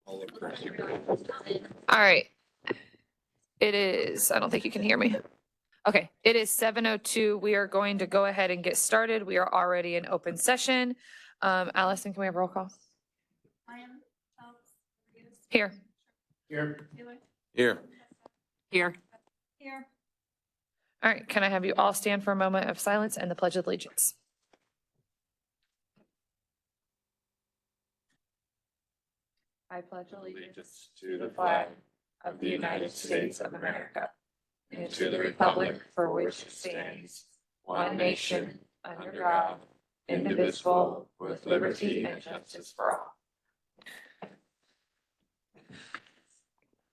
All right. It is, I don't think you can hear me. Okay, it is 7:02. We are going to go ahead and get started. We are already in open session. Allison, can we have roll call? Here. Here. Here. Here. All right, can I have you all stand for a moment of silence and the Pledge of Allegiance? I pledge allegiance to the flag of the United States of America and to the republic for which it stands, one nation, under God, indivisible, with liberty and justice for all.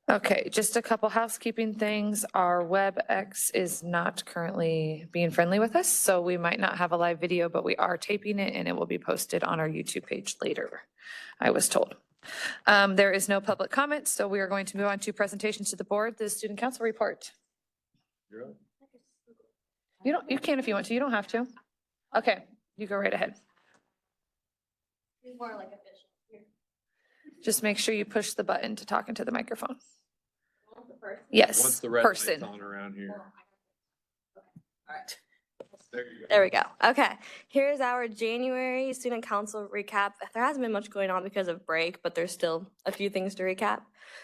Okay, just a couple housekeeping things. Our WebEx is not currently being friendly with us, so we might not have a live video, but we are taping it and it will be posted on our YouTube page later, I was told. There is no public comment, so we are going to move on to presentations to the board. The student council report. You can if you want to, you don't have to. Okay, you go right ahead. More like official here. Just make sure you push the button to talk into the microphone. The person. Yes, Once the red person. light's on around here. All right. There you go. There we go. Okay, here's our January student council recap. There hasn't been much going on because of break, but there's still a few things to recap.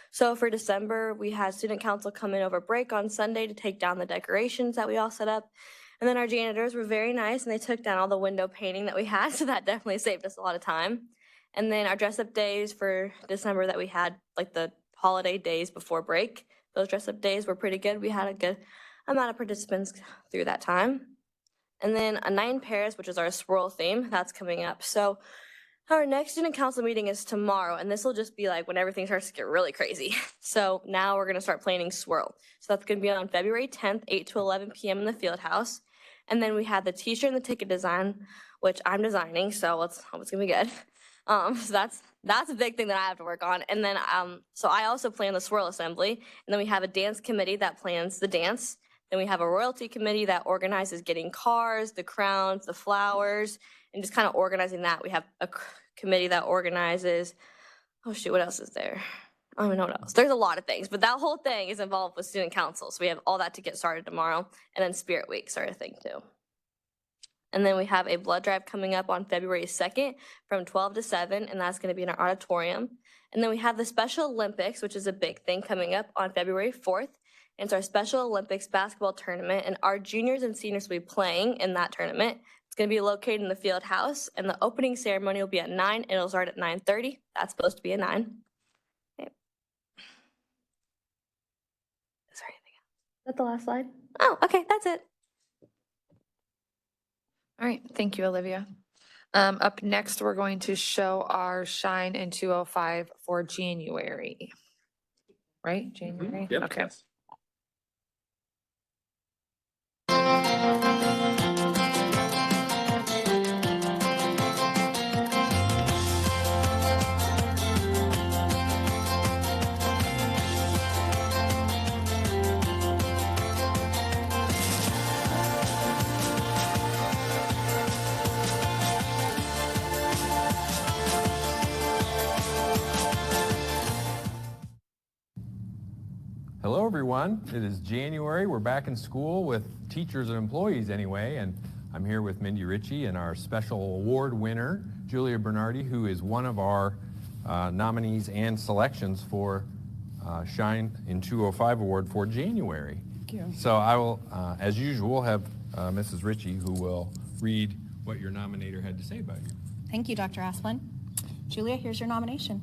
So for December, we had student council come in over break on Sunday to take down the decorations that we all set up. And then our janitors were very nice and they took down all the window painting that we had. So that definitely saved us a lot of time. And then our dress up days for December that we had, like the holiday days before break, those dress up days were pretty good. We had a good amount of participants through that time. And then a 9 pairs, which is our swirl theme, that's coming up. So our next student council meeting is tomorrow, and this will just be like when everything starts to get really crazy. So now we're gonna start planning swirl. So that's gonna be on February 10th, 8 to 11 p.m. in the field house. And then we have the t-shirt and the ticket design, which I'm designing, so it's gonna be good. So that's a big thing that I have to work on. And then, so I also plan the swirl assembly, and then we have a dance committee that plans the dance. Then we have a royalty committee that organizes getting cars, the crowns, the flowers, and just kind of organizing that. We have a committee that organizes, oh shoot, what else is there? I don't even know what else. There's a lot of things, but that whole thing is involved with student council. So we have all that to get started tomorrow, and then Spirit Week sort of thing too. And then we have a blood drive coming up on February 2nd from 12 to 7, and that's going to be in our auditorium. And then we have the Special Olympics, which is a big thing coming up on February 4th. It's our Special Olympics basketball tournament, and our juniors and seniors will be playing in that tournament. It's going to be located in the field house, and the opening ceremony will be at 9. It'll start at 9:30. That's supposed to be at 9. Okay. Is there anything else? Is that the last slide? Oh, okay, that's it. All right, thank you, Olivia. Up next, we're going to show our Shine in 205 for January. Right, January? Yep. Okay. Hello, everyone. It is January. We're back in school with teachers and employees anyway, and I'm here with Mindy Ritchie and our special award winner, Julia Bernardi, who is one of our nominees and selections for Shine in 205 Award for January. Thank you. So I will, as usual, have Mrs. Ritchie who will read what your nominator had to say about you. Thank you, Dr. Asplin. Julia, here's your nomination.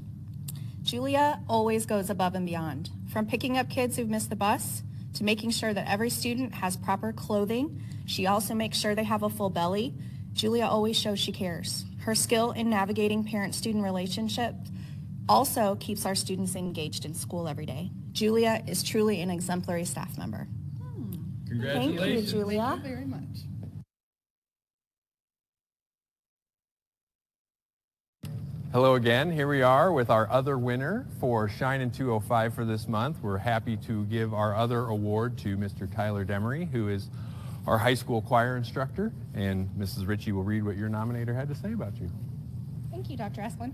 Julia always goes above and beyond, from picking up kids who've missed the bus to making sure that every student has proper clothing. She also makes sure they have a full belly. Julia always shows she cares. Her skill in navigating parent-student relationships also keeps our students engaged in school every day. Julia is truly an exemplary staff member. Congratulations. Thank you, Julia. Thank you very much. Hello again. Here we are with our other winner for Shine in 205 for this month. We're happy to give our other award to Mr. Tyler Demery, who is our high school choir instructor. And Mrs. Ritchie will read what your nominator had to say about you. Thank you, Dr. Asplin.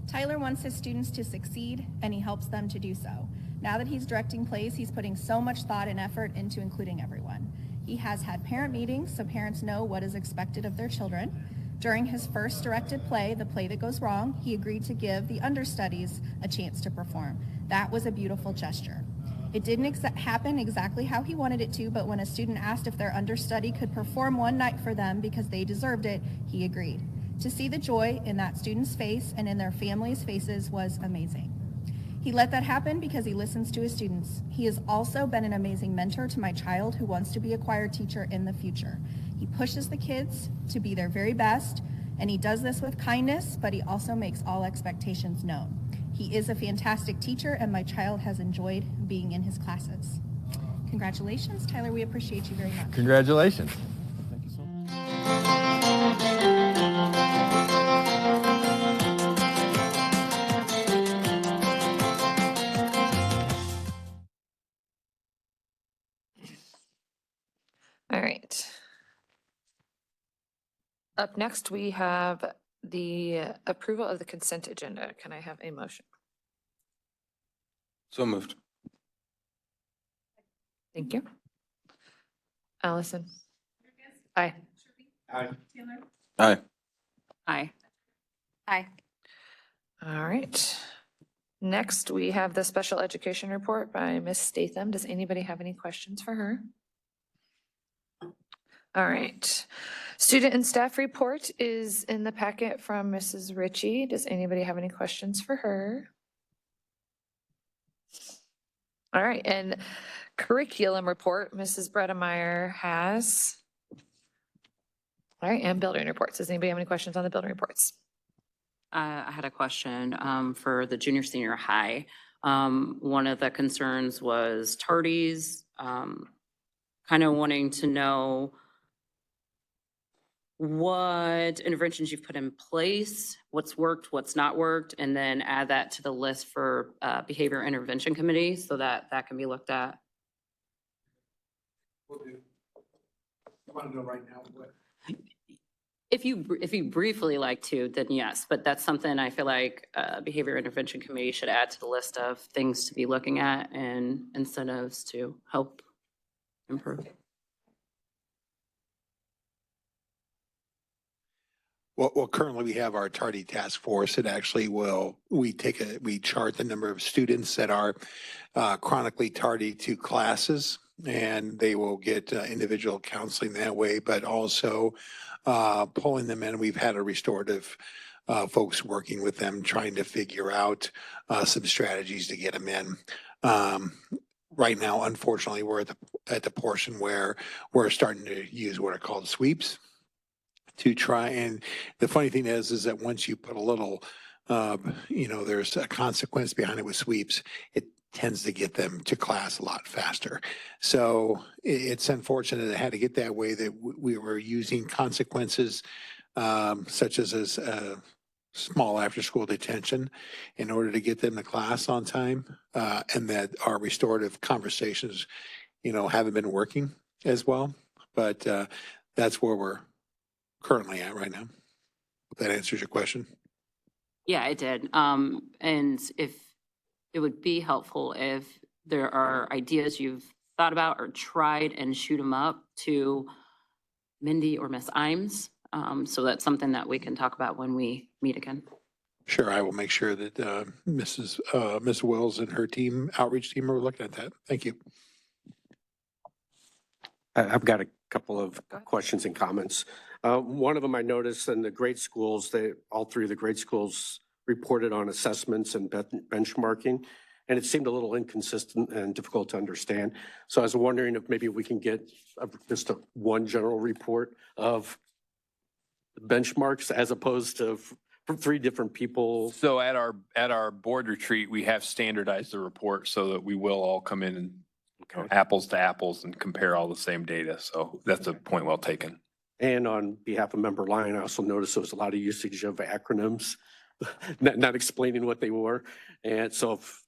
Tyler wants his students to succeed, and he helps them to do so. Now that he's directing plays, he's putting so much thought and effort into including everyone. He has had parent meetings so parents know what is expected of their children. During his first directed play, The Play That Goes Wrong, he agreed to give the understudies a chance to perform. That was a beautiful gesture. It didn't happen exactly how he wanted it to, but when a student asked if their understudy could perform one night for them because they deserved it, he agreed. To see the joy in that student's face and in their families' faces was amazing. He let that happen because he listens to his students. He has also been an amazing mentor to my child who wants to be a choir teacher in the future. He pushes the kids to be their very best, and he does this with kindness, but he also makes all expectations known. He is a fantastic teacher, and my child has enjoyed being in his classes. Congratulations, Tyler. We appreciate you very much. Congratulations. All right. Up next, we have the approval of the consent agenda. Can I have a motion? So moved. Thank you. Allison? Aye. Aye. Aye. Aye. All right. Next, we have the special education report by Ms. Statham. Does anybody have any questions for her? All right. Student and staff report is in the packet from Mrs. Ritchie. Does anybody have any questions for her? All right, and curriculum report, Mrs. Bredemeyer has. All right, and building reports. Does anybody have any questions on the building reports? I had a question for the junior senior high. One of the concerns was tardies, kind of wanting to know what interventions you've put in place, what's worked, what's not worked, and then add that to the list for behavior intervention committee so that that can be looked at. Will do. You want to know right now what? If you briefly like to, then yes, but that's something I feel like behavior intervention committee should add to the list of things to be looking at and incentives to help improve. Well, currently we have our tardy task force that actually we chart the number of students that are chronically tardy to classes, and they will get individual counseling that way, but also pulling them in. We've had a restorative folks working with them, trying to figure out some strategies to get them in. Right now, unfortunately, we're at the portion where we're starting to use what are called sweeps to try. And the funny thing is that once you put a little, there's a consequence behind it with sweeps, it tends to get them to class a lot faster. So it's unfortunate it had to get that way, that we were using consequences such as a small after-school detention in order to get them to class on time, and that our restorative conversations, haven't been working as well. But that's where we're currently at right now. If that answers your question. Yeah, it did. And if it would be helpful if there are ideas you've thought about or tried, and shoot them up to Mindy or Miss Imes. So that's something that we can talk about when we meet again. Sure, I will make sure that Miss Wills and her team, outreach team, are looking at that. Thank you. I've got a couple of Go ahead. questions and comments. One of them I noticed in the grade schools, all three of the grade schools reported on assessments and benchmarking, and it seemed a little inconsistent and difficult to understand. So I was wondering if maybe we can get just one general report of benchmarks as opposed to from three different people. So at our board retreat, we have standardized the report so that we will all come in and Okay. apples to apples and compare all the same data. So that's a point well taken. And on behalf of Member Lyon, I also noticed there was a lot of usage of acronyms, not explaining what they were. And so if,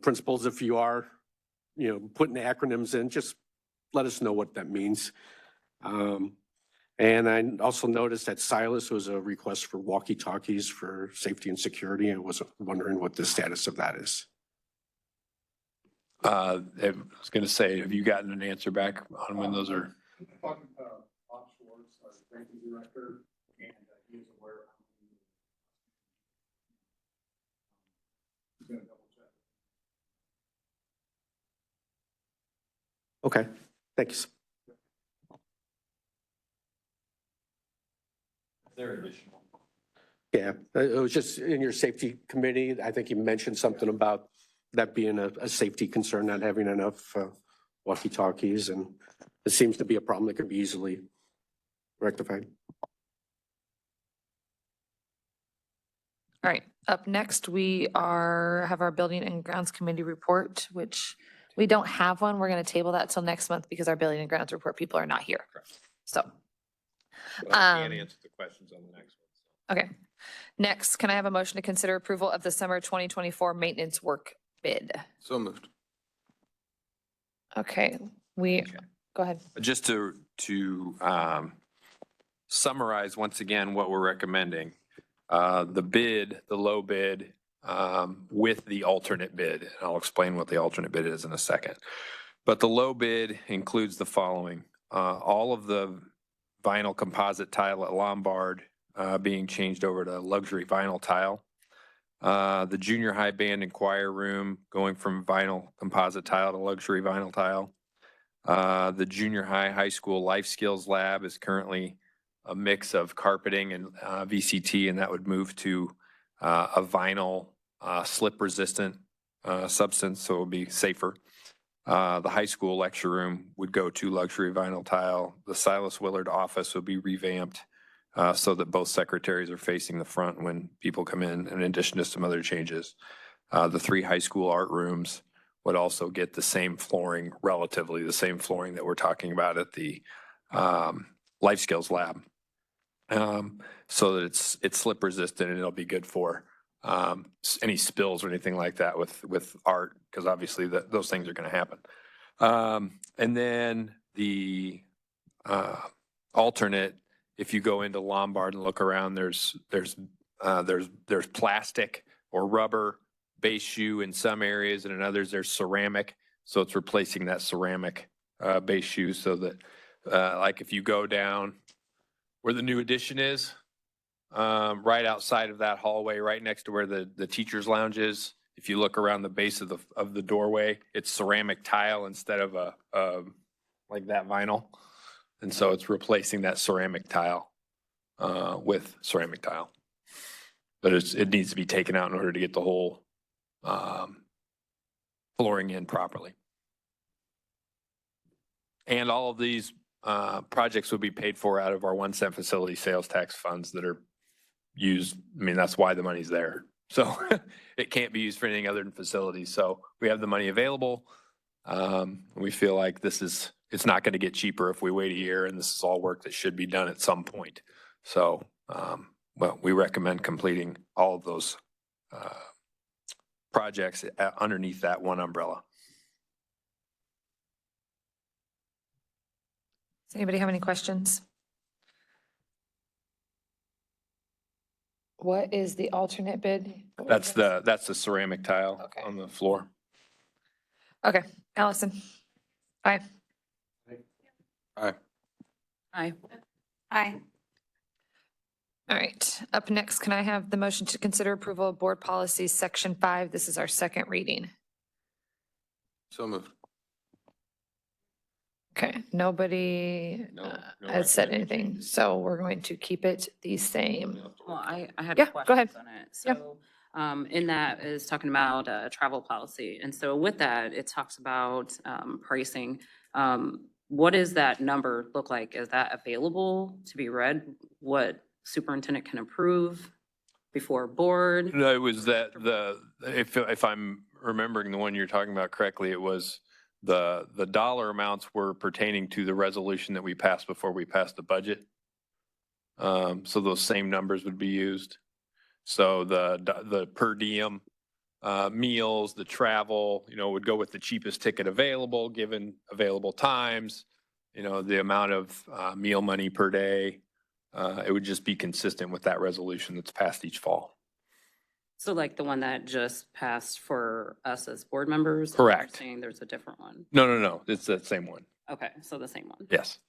principals, if you are, putting acronyms in, just let us know what that means. And I also noticed that Silas was a request for walkie-talkies for safety and security. I was wondering what the status of that is. I was going to say, have you gotten an answer back on when those are? Talking to Bob Schwartz, our banking director, and he is aware of how many. He's gonna double check. Okay, thanks. They're additional. Yeah, it was just in your safety committee. I think you mentioned something about that being a safety concern, not having enough walkie-talkies, and it seems to be a problem that can be easily rectified. All right, up next, we have our Building and Grounds Committee report, which we don't have one. We're going to table that till next month because our Building and Grounds report people are not here. So, I can't answer the questions on the next one. okay. Next, can I have a motion to consider approval of the summer 2024 maintenance work bid? So moved. Okay, go ahead. Just to summarize once again what we're recommending, the low bid with the alternate bid. And I'll explain what the alternate bid is in a second. But the low bid includes the following. All of the vinyl composite tile at Lombard being changed over to luxury vinyl tile. The junior high band and choir room going from vinyl composite tile to luxury vinyl tile. The junior high school life skills lab is currently a mix of carpeting and VCT, and that would move to a vinyl slip resistant substance, so it would be safer. The high school lecture room would go to luxury vinyl tile. The Silas Willard office would be revamped so that both secretaries are facing the front when people come in addition to some other changes. The 3 high school art rooms would also get the same flooring, relatively the same flooring that we're talking about at the life skills lab. So that it's slip resistant and it'll be good for any spills or anything like that with art, because obviously those things are going to happen. And then the alternate, if you go into Lombard and look around, there's plastic or rubber base shoe in some areas, and in others there's ceramic. So it's replacing that ceramic base shoe, so that like if you go down where the new addition is, right outside of that hallway, right next to where the teacher's lounge is, if you look around the base of the doorway, it's ceramic tile instead of like that vinyl. And so it's replacing that ceramic tile with ceramic tile. But it needs to be taken out in order to get the whole flooring in properly. And all of these projects would be paid for out of our 1 cent facility sales tax funds that are used. I mean, that's why the money's there. So it can't be used for anything other than facilities. So we have the money available. We feel like it's not going to get cheaper if we wait a year, and this is all work that should be done at some point. So, well, we recommend completing all of those projects underneath that one umbrella. Does anybody have any questions? What is the alternate bid? That's the ceramic tile Okay. on the floor. Okay, Allison. Aye. Aye. Aye. Aye. All right, up next, can I have the motion to consider approval of board policies, section 5? This is our second reading. So moved. Okay, nobody No has said recommendation. anything, so we're going to keep it the same. Well, I had Yeah, go ahead. questions on it. Yeah. So, in that is talking about travel policy. And so with that, it talks about pricing. What does that number look like? Is that available to be read? What superintendent can approve before board? No, it was that if I'm remembering the one you're talking about correctly, it was the dollar amounts were pertaining to the resolution that we passed before we passed the budget. So those same numbers would be used. So the per diem meals, the travel, would go with the cheapest ticket available, given available times, you know, the amount of meal money per day. It would just be consistent with that resolution that's passed each fall. So like the one that just passed for us as board members? Correct. You're saying there's a different one. No, it's the same one. Okay, so the same one. Yes.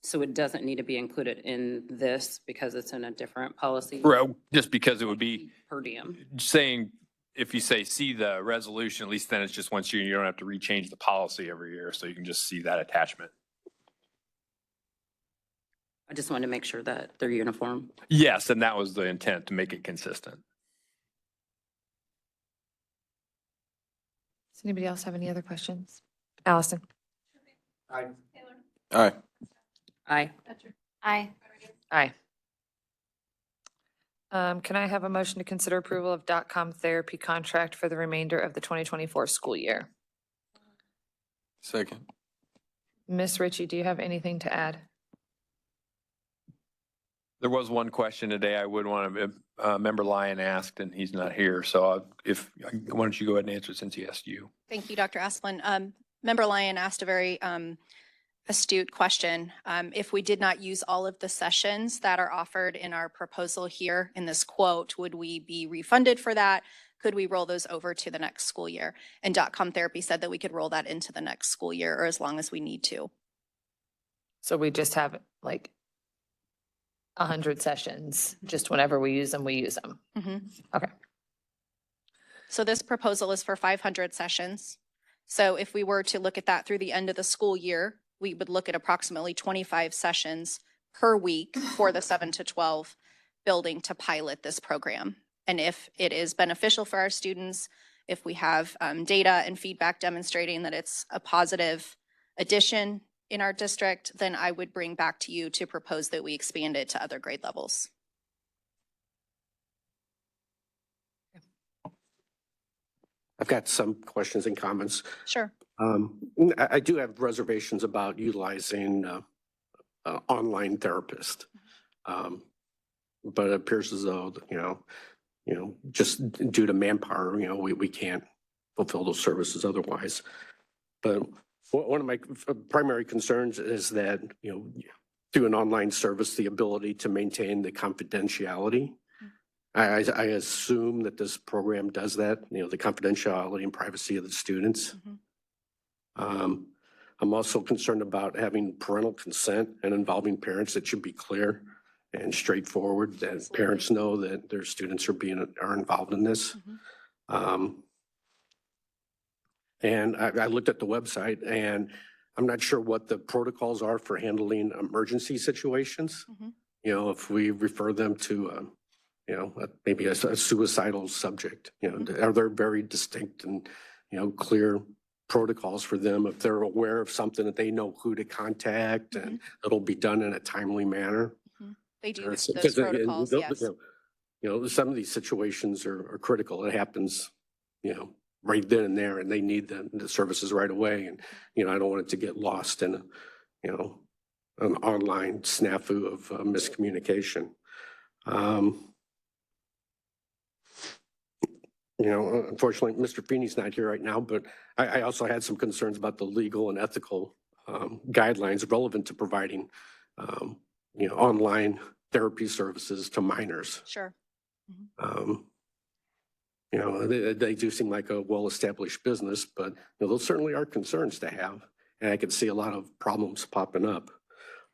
So it doesn't need to be included in this because it's in a different policy? Right, just because it would be Per diem. saying, if you say, see the resolution, at least then it's just once a year, you don't have to rechange the policy every year, so you can just see that attachment. I just wanted to make sure that they're uniform. Yes, and that was the intent, to make it consistent. Does anybody else have any other questions? Allison? Aye. Aye. Aye. Aye. Can I have a motion to consider approval of .com therapy contract for the remainder of the 2024 school year? Second. Ms. Ritchie, do you have anything to add? There was one question today I would want to, Member Lyon asked, and he's not here, so why don't you go ahead and answer since he asked you? Thank you, Dr. Asplin. Member Lyon asked a very astute question. If we did not use all of the sessions that are offered in our proposal here in this quote, would we be refunded for that? Could we roll those over to the next school year? And .com therapy said that we could roll that into the next school year or as long as we need to. So we just have like 100 sessions, just whenever we use them, we use them. Okay. So this proposal is for 500 sessions. So if we were to look at that through the end of the school year, we would look at approximately 25 sessions per week for the 7 to 12 building to pilot this program. And if it is beneficial for our students, if we have data and feedback demonstrating that it's a positive addition in our district, then I would bring back to you to propose that we expand it to other grade levels. I've got some questions and comments. Sure. I do have reservations about utilizing online therapist. But it appears as though, just due to manpower, we can't fulfill those services otherwise. But one of my primary concerns is that, through an online service, the ability to maintain the confidentiality. I assume that this program does that, the confidentiality and privacy of the students. I'm also concerned about having parental consent and involving parents. That should be clear and straightforward, that Absolutely. parents know that their students are involved in this. And I looked at the website, and I'm not sure what the protocols are for handling emergency situations. If we refer them to, maybe a suicidal subject, are there very distinct and, clear protocols for them if they're aware of something, that they know who to contact and it'll be done in a timely manner? They do Because those protocols, yes. Some of these situations are critical. It happens, right then and there, and they need the services right away. And, I don't want it to get lost in, an online snafu of miscommunication. Unfortunately, Mr. Feeney's not here right now, but I also had some concerns about the legal and ethical guidelines relevant to providing, online therapy services to minors. Sure. They do seem like a well-established business, but those certainly are concerns to have. And I could see a lot of problems popping up.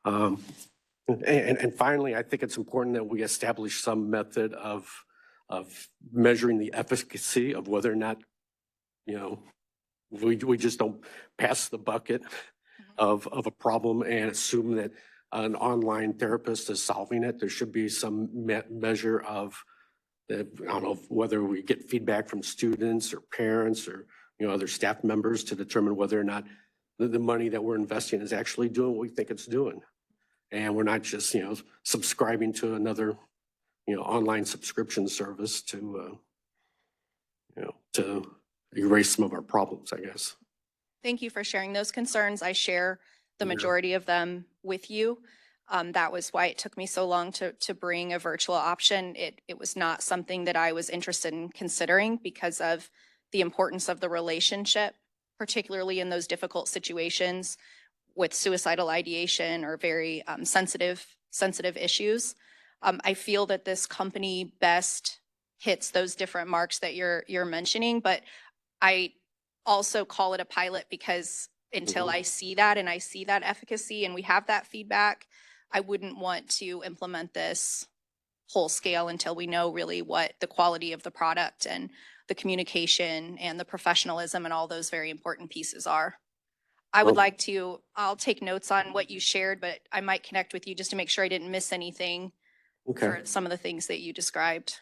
And finally, I think it's important that we establish some method of measuring the efficacy of whether or not, we just don't pass the bucket of a problem and assume that an online therapist is solving it. There should be some measure of, I don't know, whether we get feedback from students or parents or, other staff members to determine whether or not the money that we're investing is actually doing what we think it's doing. And we're not just, subscribing to another, online subscription service to erase some of our problems, I guess. Thank you for sharing those concerns. I share the majority of them with you. That was why it took me so long to bring a virtual option. It was not something that I was interested in considering because of the importance of the relationship, particularly in those difficult situations with suicidal ideation or very sensitive issues. I feel that this company best hits those different marks that you're mentioning, but I also call it a pilot because until I see that and I see that efficacy and we have that feedback, I wouldn't want to implement this whole scale until we know really what the quality of the product and the communication and the professionalism and all those very important pieces are. I would like to, I'll take notes on what you shared, but I might connect with you just to make sure I didn't miss anything Okay. for some of the things that you described.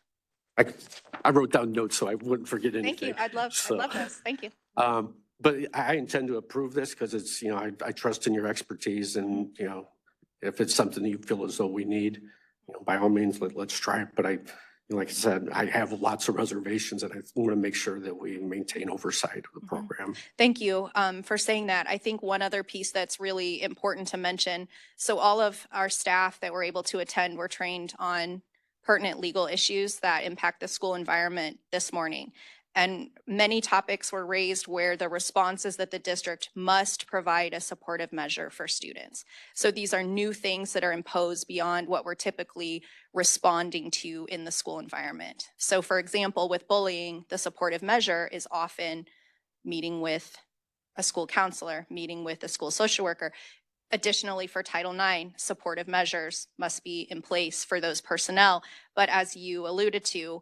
I wrote down notes so I wouldn't forget anything. Thank you. I'd love this. Thank you. But I intend to approve this because it's, I trust in your expertise and, if it's something you feel as though we need, by all means, let's try it. But like I said, I have lots of reservations and I want to make sure that we maintain oversight of the program. Thank you for saying that. I think one other piece that's really important to mention, so all of our staff that were able to attend were trained on pertinent legal issues that impact the school environment this morning. And many topics were raised where the response is that the district must provide a supportive measure for students. So these are new things that are imposed beyond what we're typically responding to in the school environment. So for example, with bullying, the supportive measure is often meeting with a school counselor, meeting with a school social worker. Additionally, for Title IX, supportive measures must be in place for those personnel. But as you alluded to,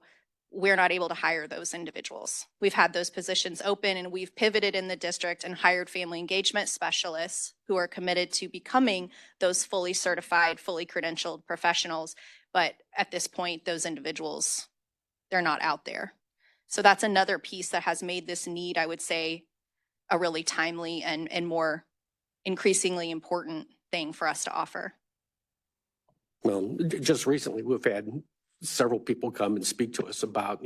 we're not able to hire those individuals. We've had those positions open and we've pivoted in the district and hired family engagement specialists who are committed to becoming those fully certified, fully credentialed professionals. But at this point, those individuals, they're not out there. So that's another piece that has made this need, I would say, a really timely and more increasingly important thing for us to offer. Well, just recently, we've had several people come and speak to us about,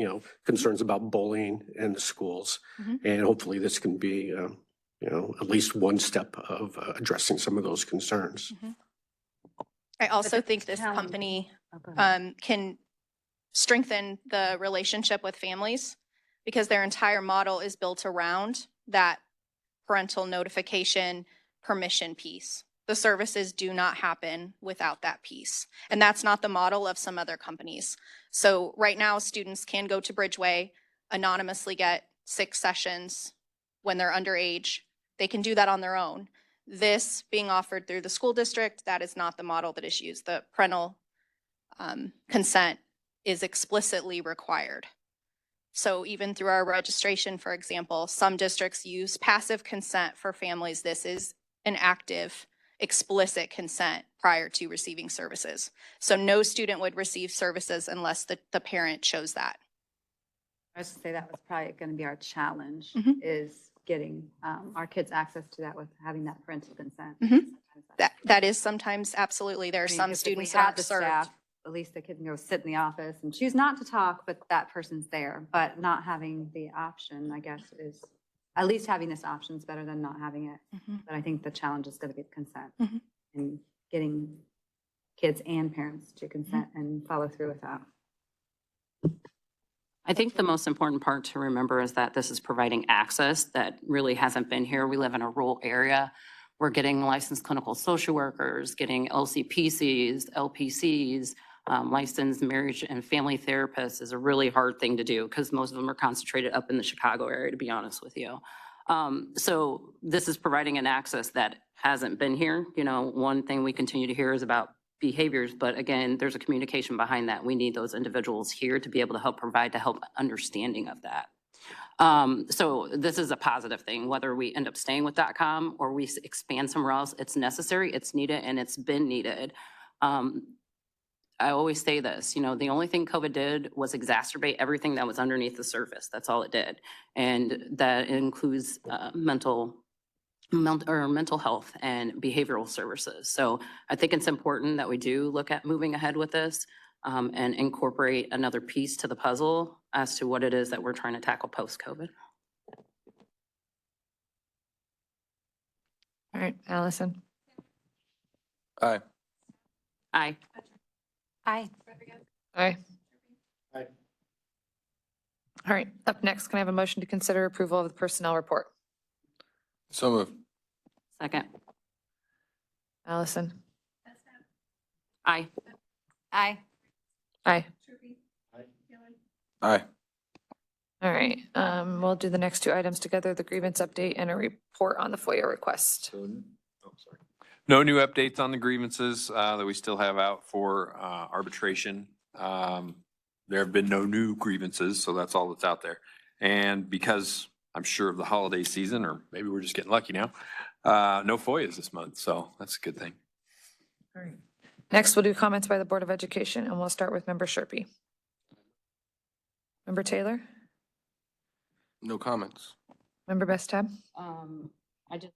concerns about bullying in the schools. And hopefully this can be, at least one step of addressing some of those concerns. I also think this company can strengthen the relationship with families because their entire model is built around that parental notification permission piece. The services do not happen without that piece. And that's not the model of some other companies. So right now, students can go to Bridgeway, anonymously get 6 sessions when they're underage. They can do that on their own. This being offered through the school district, that is not the model that is used. The parental consent is explicitly required. So even through our registration, for example, some districts use passive consent for families. This is an active explicit consent prior to receiving services. So no student would receive services unless the parent chose that. I was to say that was probably going to be our challenge is getting our kids access to that with having that parental consent. That is sometimes absolutely. There are some students that aren't served. Staff, at least the kid can go sit in the office and choose not to talk, but that person's there. But not having the option, I guess, is at least having this option is better than not having it. But I think the challenge is going to be the consent and getting kids and parents to consent and follow through with that. I think the most important part to remember is that this is providing access that really hasn't been here. We live in a rural area. We're getting licensed clinical social workers, getting LCPCs, LPCs, licensed marriage and family therapists is a really hard thing to do because most of them are concentrated up in the Chicago area, to be honest with you. So this is providing an access that hasn't been here. One thing we continue to hear is about behaviors, but again, there's a communication behind that. We need those individuals here to be able to help provide understanding of that. So this is a positive thing, whether we end up staying with .com or we expand somewhere else, it's necessary, it's needed, and it's been needed. I always say this, the only thing COVID did was exacerbate everything that was underneath the surface. That's all it did. And that includes mental health and behavioral services. So I think it's important that we do look at moving ahead with this and incorporate another piece to the puzzle as to what it is that we're trying to tackle post-COVID. All right, Allison. Aye. Aye. Aye. Aye. Aye. All right, up next, can I have a motion to consider approval of the personnel report? So moved. Second. Allison? Aye. Aye. Aye. Aye. All right, we'll do the next two items together, the grievance update and a report on the FOIA request. No new updates on the grievances that we still have out for arbitration. There have been no new grievances, so that's all that's out there. And because I'm sure of the holiday season, or maybe we're just getting lucky now, no FOIAs this month, so that's a good thing. All right. Next, we'll do comments by the Board of Education, and we'll start with Member Sherpy. Member Taylor? No comments. Member Bestab? I just.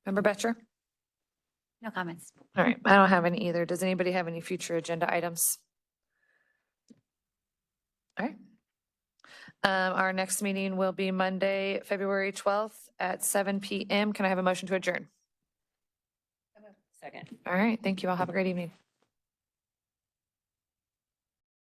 Member Betcher? No comments. All right, I don't have any either. Does anybody have any future agenda items? All right. Our next meeting will be Monday, February 12th at 7 PM. Can I have a motion to adjourn? Second. All right, thank you all. Have a great evening.